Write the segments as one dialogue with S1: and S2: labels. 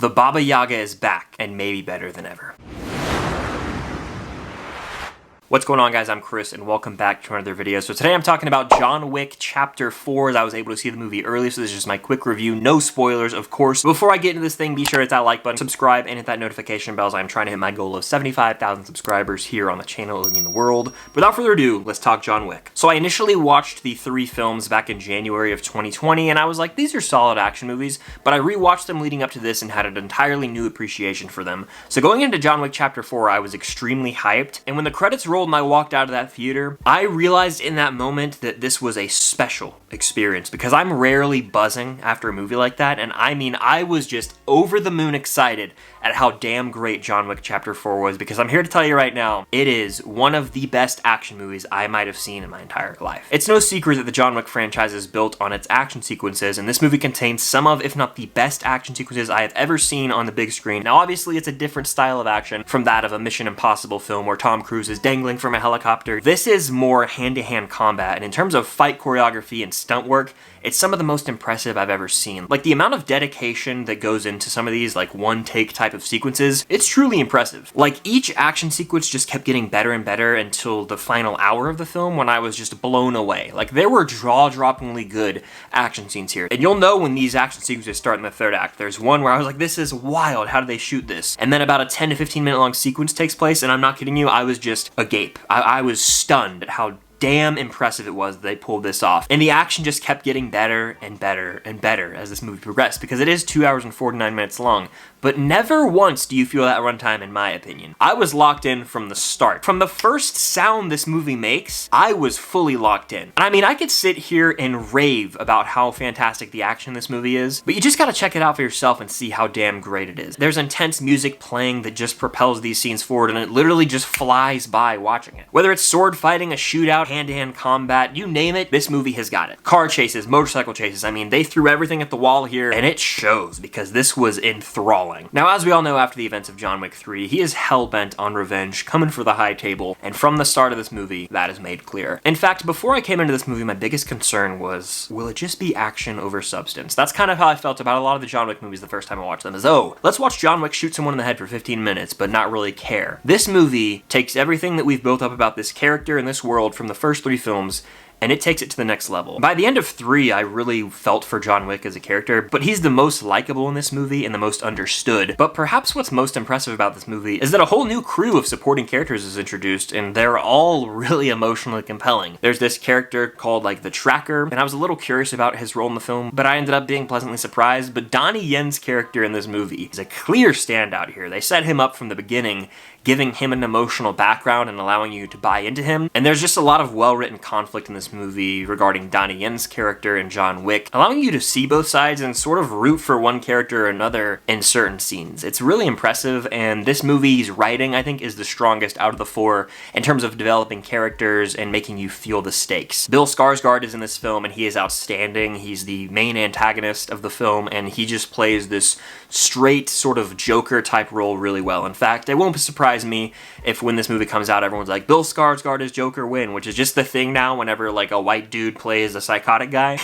S1: The Baba Yaga is back, and maybe better than ever. What's going on, guys? I'm Chris, and welcome back to another video. So today I'm talking about John Wick Chapter 4, as I was able to see the movie early, so this is just my quick review. No spoilers, of course. Before I get into this thing, be sure to hit that like button, subscribe, and hit that notification bell, as I'm trying to hit my goal of 75,000 subscribers here on the channel and in the world. Without further ado, let's talk John Wick. So I initially watched the 3 films back in January of 2020, and I was like, these are solid action movies, but I rewatched them leading up to this and had an entirely new appreciation for them. So going into John Wick Chapter 4, I was extremely hyped, and when the credits rolled and I walked out of that theater, I realized in that moment that this was a special experience, because I'm rarely buzzing after a movie like that, and I mean, I was just over the moon excited at how damn great John Wick Chapter 4 was, because I'm here to tell you right now, it is one of the best action movies I might have seen in my entire life. It's no secret that the John Wick franchise is built on its action sequences, and this movie contains some of, if not the best action sequences I have ever seen on the big screen. Now, obviously, it's a different style of action from that of a Mission Impossible film where Tom Cruise is dangling from a helicopter. This is more hand-to-hand combat, and in terms of fight choreography and stunt work, it's some of the most impressive I've ever seen. Like, the amount of dedication that goes into some of these, like, one-take type of sequences, it's truly impressive. Like, each action sequence just kept getting better and better until the final hour of the film, when I was just blown away. Like, there were jaw-droppingly good action scenes here. And you'll know when these action sequences start in the third act. There's one where I was like, this is wild, how did they shoot this? And then about a 10 to 15 minute long sequence takes place, and I'm not kidding you, I was just agape. I was stunned at how damn impressive it was that they pulled this off. And the action just kept getting better and better and better as this movie progressed, because it is 2 hours and 49 minutes long. But never once do you feel that runtime, in my opinion. I was locked in from the start. From the first sound this movie makes, I was fully locked in. And I mean, I could sit here and rave about how fantastic the action in this movie is, but you just gotta check it out for yourself and see how damn great it is. There's intense music playing that just propels these scenes forward, and it literally just flies by watching it. Whether it's sword fighting, a shootout, hand-to-hand combat, you name it, this movie has got it. Car chases, motorcycle chases, I mean, they threw everything at the wall here, and it shows, because this was enthralling. Now, as we all know, after the events of John Wick 3, he is hell-bent on revenge, coming for the high table, and from the start of this movie, that is made clear. In fact, before I came into this movie, my biggest concern was, will it just be action over substance? That's kind of how I felt about a lot of the John Wick movies the first time I watched them, is, oh, let's watch John Wick shoot someone in the head for 15 minutes, but not really care. This movie takes everything that we've built up about this character and this world from the first 3 films, and it takes it to the next level. By the end of 3, I really felt for John Wick as a character, but he's the most likable in this movie and the most understood. But perhaps what's most impressive about this movie is that a whole new crew of supporting characters is introduced, and they're all really emotionally compelling. There's this character called, like, the Tracker, and I was a little curious about his role in the film, but I ended up being pleasantly surprised. But Donnie Yen's character in this movie is a clear standout here. They set him up from the beginning, giving him an emotional background and allowing you to buy into him. And there's just a lot of well-written conflict in this movie regarding Donnie Yen's character and John Wick, allowing you to see both sides and sort of root for one character or another in certain scenes. It's really impressive, and this movie's writing, I think, is the strongest out of the 4 in terms of developing characters and making you feel the stakes. Bill Skarsgård is in this film, and he is outstanding. He's the main antagonist of the film, and he just plays this straight sort of Joker-type role really well. In fact, it won't surprise me if when this movie comes out, everyone's like, Bill Skarsgård is Joker win, which is just the thing now whenever, like, a white dude plays a psychotic guy.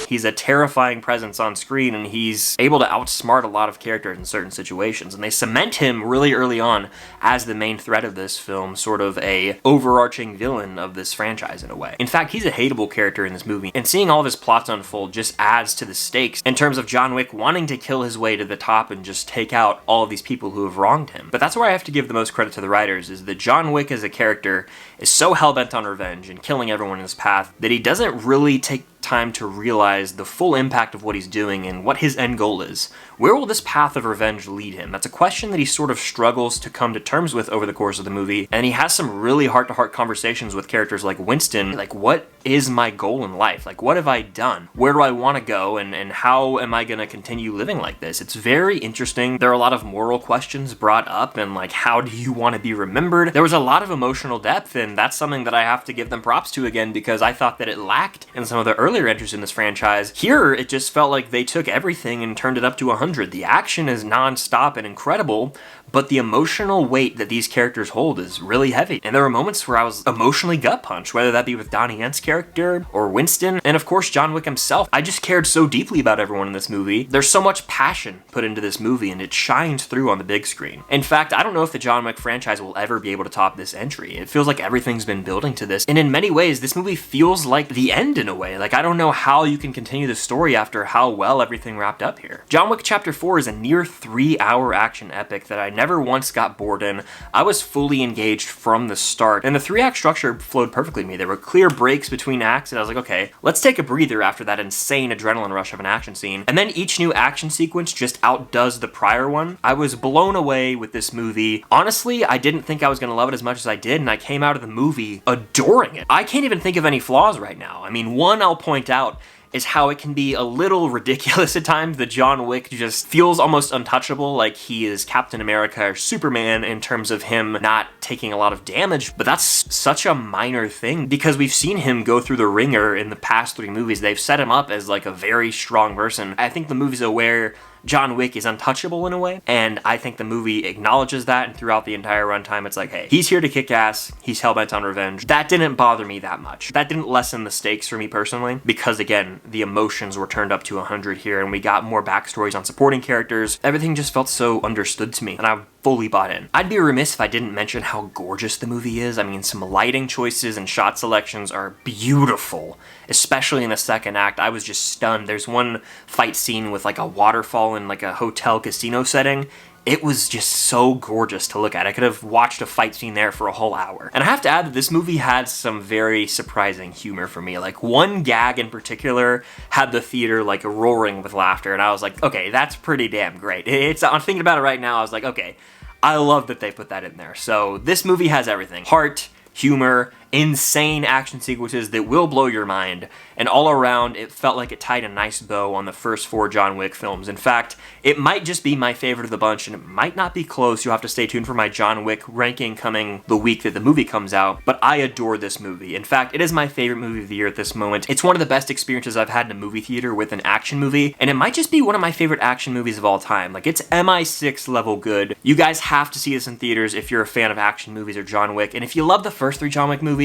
S1: He's a terrifying presence on screen, and he's able to outsmart a lot of characters in certain situations, and they cement him really early on as the main threat of this film, sort of a overarching villain of this franchise in a way. In fact, he's a hateable character in this movie, and seeing all of his plots unfold just adds to the stakes in terms of John Wick wanting to kill his way to the top and just take out all of these people who have wronged him. But that's where I have to give the most credit to the writers, is that John Wick as a character is so hell-bent on revenge and killing everyone in his path that he doesn't really take time to realize the full impact of what he's doing and what his end goal is. Where will this path of revenge lead him? That's a question that he sort of struggles to come to terms with over the course of the movie, and he has some really heart-to-heart conversations with characters like Winston, like, what is my goal in life? Like, what have I done? Where do I want to go, and how am I going to continue living like this? It's very interesting. There are a lot of moral questions brought up, and like, how do you want to be remembered? There was a lot of emotional depth, and that's something that I have to give them props to again, because I thought that it lacked in some of the earlier entries in this franchise. Here, it just felt like they took everything and turned it up to 100. 100. The action is non-stop and incredible, but the emotional weight that these characters hold is really heavy. And there were moments where I was emotionally gut punched, whether that be with Donnie Yent's character or Winston, and of course John Wick himself. I just cared so deeply about everyone in this movie. There's so much passion put into this movie, and it shines through on the big screen. In fact, I don't know if the John Wick franchise will ever be able to top this entry. It feels like everything's been building to this, and in many ways, this movie feels like the end in a way. Like, I don't know how you can continue the story after how well everything wrapped up here. John Wick Chapter 4 is a near 3-hour action epic that I never once got bored in. I was fully engaged from the start, and the 3-act structure flowed perfectly to me. There were clear breaks between acts, and I was like, okay, let's take a breather after that insane adrenaline rush of an action scene. And then each new action sequence just outdoes the prior one. I was blown away with this movie. Honestly, I didn't think I was gonna love it as much as I did, and I came out of the movie adoring it. I can't even think of any flaws right now. I mean, one I'll point out is how it can be a little ridiculous at times. The John Wick just feels almost untouchable, like he is Captain America or Superman in terms of him not taking a lot of damage, but that's such a minor thing because we've seen him go through the ringer in the past 3 movies. They've set him up as like a very strong person. I think the movie's aware John Wick is untouchable in a way, and I think the movie acknowledges that, and throughout the entire runtime, it's like, hey, he's here to kick ass, he's hellbent on revenge. That didn't bother me that much. That didn't lessen the stakes for me personally, because again, the emotions were turned up to 100 here, and we got more backstories on supporting characters. Everything just felt so understood to me, and I fully bought in. I'd be remiss if I didn't mention how gorgeous the movie is. I mean, some lighting choices and shot selections are beautiful, especially in the second act. I was just stunned. There's one fight scene with like a waterfall in like a hotel casino setting. It was just so gorgeous to look at. I could have watched a fight scene there for a whole hour. And I have to add that this movie had some very surprising humor for me. Like, one gag in particular had the theater like roaring with laughter, and I was like, okay, that's pretty damn great. I'm thinking about it right now, I was like, okay, I love that they put that in there. So this movie has everything. Heart, humor, insane action sequences that will blow your mind, and all around it felt like it tied a nice bow on the first 4 John Wick films. In fact, it might just be my favorite of the bunch, and it might not be close. You'll have to stay tuned for my John Wick ranking coming the week that the movie comes out, but I adore this movie. In fact, it is my favorite movie of the year at this moment. It's one of the best experiences I've had in a movie theater with an action movie, and it might just be one of my favorite action movies of all time. Like, it's MI6 level good. You guys have to see this in theaters if you're a fan of action movies or John Wick, and if you love the first 3 John Wick movies,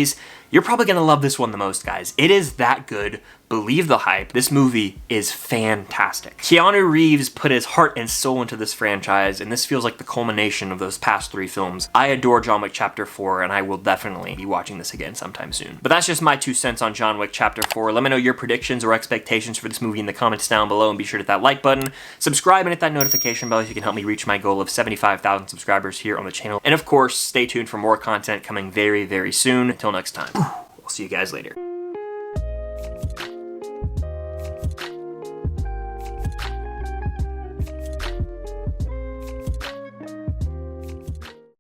S1: you're probably gonna love this one the most, guys. It is that good. Believe the hype. This movie is fantastic. Keanu Reeves put his heart and soul into this franchise, and this feels like the culmination of those past 3 films. I adore John Wick Chapter 4, and I will definitely be watching this again sometime soon. But that's just my 2 cents on John Wick Chapter 4. Let me know your predictions or expectations for this movie in the comments down below, and be sure to hit that like button, subscribe, and hit that notification bell if you can help me reach my goal of 75,000 subscribers here on the channel. And of course, stay tuned for more content coming very, very soon. Until next time, we'll see you guys later.